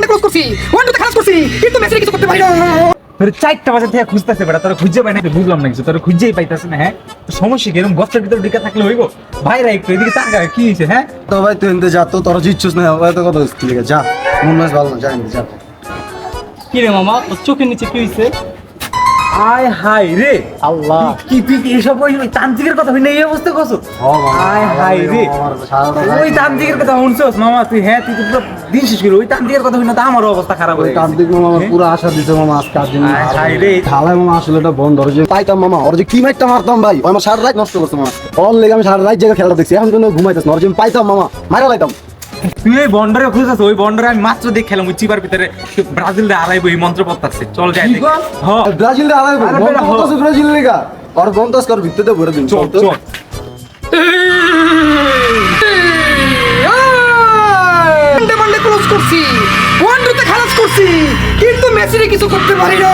বান্ডে close করছি, ওয়ান্ডুতে খালাস করছি, কিন্তু মেসির কিছু করতে পারি না। তোর 4টা বাজে থেকে খুঁজতেছে বেটা, তোর খুঁজে পাই না, বুঝলাম না কিছু, তোর খুঁজেই পাইতেছে না। হ্যাঁ সমস্যা কি, এরকম গছের ভিতরে ঢুকে থাকলে হইব? ভাইরা একটু এদিকে তাকা, কি হয়েছে? হ্যাঁ তো ভাই তুই এনতে যা, তো তোরা জিতছিস না, এত কথা হচ্ছে, ঠিক আছে যা, মন মাস ভালো না, যা এনতে যা। কি রে মামা, তোর চোখের নিচে কি হয়েছে? আয় হাই রে আল্লাহ, কি তুই কি এসব ওই তান্ত্রিকের কথা হইনা এই অবস্থা করছো? আয় হাই রে ওই তান্ত্রিকের কথা শুনছস মামা তুই? হ্যাঁ তুই তো পুরো দিন শেষ করে ওই তান্ত্রিকের কথা হইনা তো আমারও অবস্থা খারাপ হয়ে গেছে। কার্তিক মামা আমার পুরো আশা দিছে মামা আজকে আর দিন আয় হাই রে ঢালাই মামা আসলে এটা বন্ধ ধরে যে পাইতাম মামা, ওর যে কি মাইটটা মারতাম ভাই, ও আমার সারা রাত নষ্ট করছে মামা, ওর লেগে আমি সারা রাত জায়গা খেলাটা দেখছি, এখন কিন্তু ঘুমাইতেছ না, ওর যে আমি পাইতাম মামা মারা লাইতাম। তুই এই বন্ডারে খুঁজতেছ, ওই বন্ডারে আমি মাত্র দেখ খেলাম ওই চিপার ভিতরে ব্রাজিল দে আড়াইবো এই মন্ত্র পড়তাছে। চল যাই দেখ। হ্যাঁ ব্রাজিল দে আলাই আরে বন্ধ বেটা, করতেছে ব্রাজিল লেগা, ওর বন্ধ কর ভিতরে ভরে দিন। চল চল বান্ডে বান্ডে ক্লোজ করছি, ওয়ান্ডুতে খালাস করছি, কিন্তু মেসির কিছু করতে পারি না।